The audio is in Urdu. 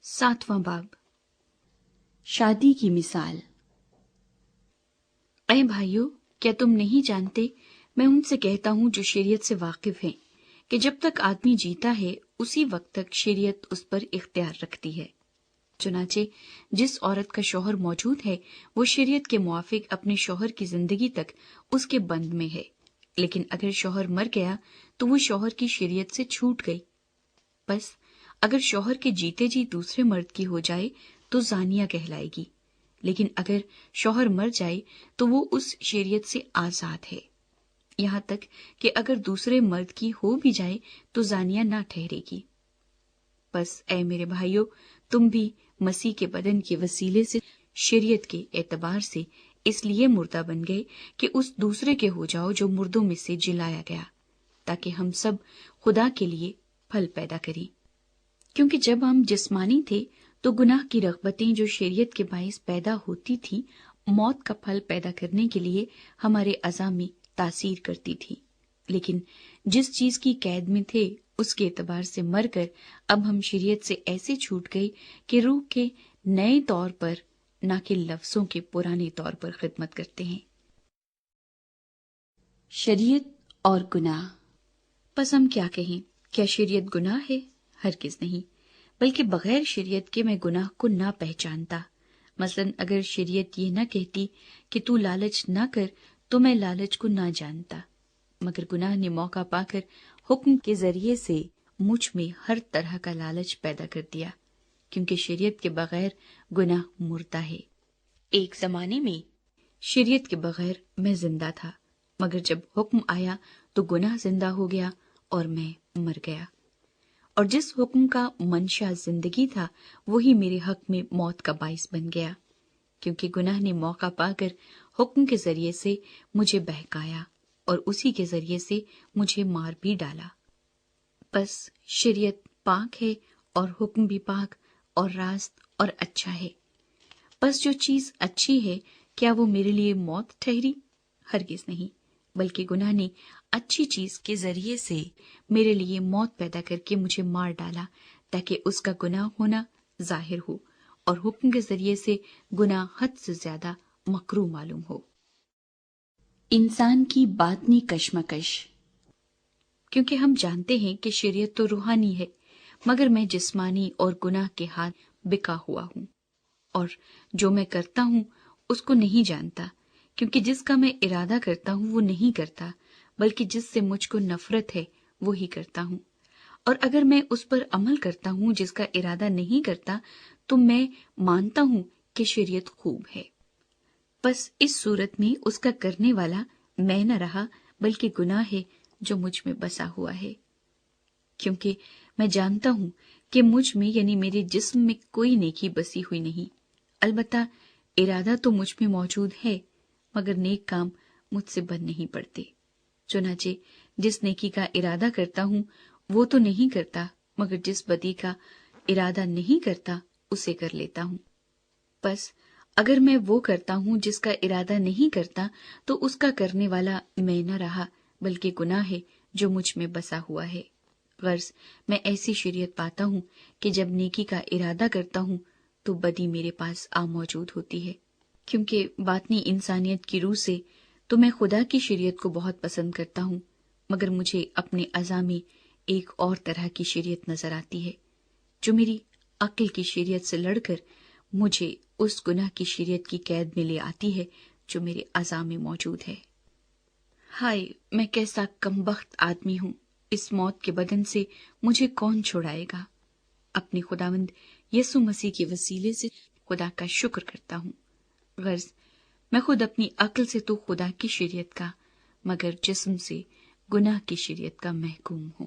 7واں باب شادی کی مثال۔ اے بھائیو، کیا تم نہیں جانتے، میں ان سے کہتا ہوں جو شریعت سے واقف ہیں، کہ جب تک آدمی جیتا ہے اسی وقت تک شریعت اس پر اختیار رکھتی ہے۔ چنانچہ جس عورت کا شوہر موجود ہے وہ شریعت کے موافق اپنے شوہر کی زندگی تک اس کے بند میں ہے، لیکن اگر شوہر مر گیا تو وہ شوہر کی شریعت سے چھوٹ گئی۔ بس اگر شوہر کے جیتے جی دوسرے مرد کی ہو جائے تو زانیہ کہلائے گی، لیکن اگر شوہر مر جائے تو وہ اس شریعت سے آزاد ہے، یہاں تک کہ اگر دوسرے مرد کی ہو بھی جائے تو زانیہ نہ ٹھہرے گی۔ بس اے میرے بھائیو، تم بھی مسیح کے بدن کے وسیلے سے شریعت کے اعتبار سے اس لیے مردہ بن گئے کہ اس دوسرے کے ہو جاؤ جو مردوں میں سے جلایا گیا، تاکہ ہم سب خدا کے لیے پھل پیدا کریں۔ کیونکہ جب ہم جسمانی تھے تو گناہ کی رغبتیں جو شریعت کے باعث پیدا ہوتی تھی موت کا پھل پیدا کرنے کے لیے ہمارے اعضاء میں تاثیر کرتی تھی، لیکن جس چیز کی قید میں تھے اس کے اعتبار سے مر کر اب ہم شریعت سے ایسے چھوٹ گئے کہ روح کے نئے طور پر نہ کہ لفظوں کے پرانے طور پر خدمت کرتے ہیں۔ شریعت اور گناہ۔ پس ہم کیا کہیں؟ کیا شریعت گناہ ہے؟ ہرگز نہیں، بلکہ بغیر شریعت کے میں گناہ کو نہ پہچانتا۔ مثلا اگر شریعت یہ نہ کہتی کہ تو لالچ نہ کر تو میں لالچ کو نہ جانتا، مگر گناہ نے موقع پا کر حکم کے ذریعے سے مجھ میں ہر طرح کا لالچ پیدا کر دیا، کیونکہ شریعت کے بغیر گناہ مردہ ہے۔ ایک زمانے میں شریعت کے بغیر میں زندہ تھا، مگر جب حکم آیا تو گناہ زندہ ہو گیا اور میں مر گیا، اور جس حکم کا منشا زندگی تھا وہی میرے حق میں موت کا باعث بن گیا، کیونکہ گناہ نے موقع پا کر حکم کے ذریعے سے مجھے بہکایا اور اسی کے ذریعے سے مجھے مار بھی ڈالا۔ بس شریعت پاک ہے اور حکم بھی پاک اور راست اور اچھا ہے۔ بس جو چیز اچھی ہے کیا وہ میرے لیے موت ٹھہری؟ ہرگز نہیں، بلکہ گناہ نے اچھی چیز کے ذریعے سے میرے لیے موت پیدا کر کے مجھے مار ڈالا، تاکہ اس کا گناہ ہونا ظاہر ہو اور حکم کے ذریعے سے گناہ حد سے زیادہ مکروہ معلوم ہو۔ انسان کی باطنی کشمکش۔ کیونکہ ہم جانتے ہیں کہ شریعت تو روحانی ہے، مگر میں جسمانی اور گناہ کے ہاتھ بکا ہوا ہوں، اور جو میں کرتا ہوں اس کو نہیں جانتا، کیونکہ جس کا میں ارادہ کرتا ہوں وہ نہیں کرتا، بلکہ جس سے مجھ کو نفرت ہے وہی کرتا ہوں۔ اور اگر میں اس پر عمل کرتا ہوں جس کا ارادہ نہیں کرتا تو میں مانتا ہوں کہ شریعت خوب ہے۔ بس اس صورت میں اس کا کرنے والا میں نہ رہا بلکہ گناہ ہے جو مجھ میں بسا ہوا ہے، کیونکہ میں جانتا ہوں کہ مجھ میں یعنی میرے جسم میں کوئی نیکی بسی ہوئی نہیں۔ البتہ ارادہ تو مجھ میں موجود ہے، مگر نیک کام مجھ سے بن نہیں پڑتے۔ چنانچہ جس نیکی کا ارادہ کرتا ہوں وہ تو نہیں کرتا، مگر جس بدی کا ارادہ نہیں کرتا اسے کر لیتا ہوں۔ بس اگر میں وہ کرتا ہوں جس کا ارادہ نہیں کرتا تو اس کا کرنے والا میں نہ رہا بلکہ گناہ ہے جو مجھ میں بسا ہوا ہے۔ غرض میں ایسی شریعت پاتا ہوں کہ جب نیکی کا ارادہ کرتا ہوں تو بدی میرے پاس آ موجود ہوتی ہے، کیونکہ باطنی انسانیت کی روح سے تو میں خدا کی شریعت کو بہت پسند کرتا ہوں، مگر مجھے اپنے اعضاء میں ایک اور طرح کی شریعت نظر آتی ہے جو میری عقل کی شریعت سے لڑ کر مجھے اس گناہ کی شریعت کی قید میں لے آتی ہے جو میرے اعضاء میں موجود ہے۔ ہائے، میں کیسا کمبخت آدمی ہوں! اس موت کے بدن سے مجھے کون چھڑائے گا؟ اپنے خداوند یسوع مسیح کے وسیلے سے خدا کا شکر کرتا ہوں۔ غرض میں خود اپنی عقل سے تو خدا کی شریعت کا، مگر جسم سے گناہ کی شریعت کا محکوم ہوں۔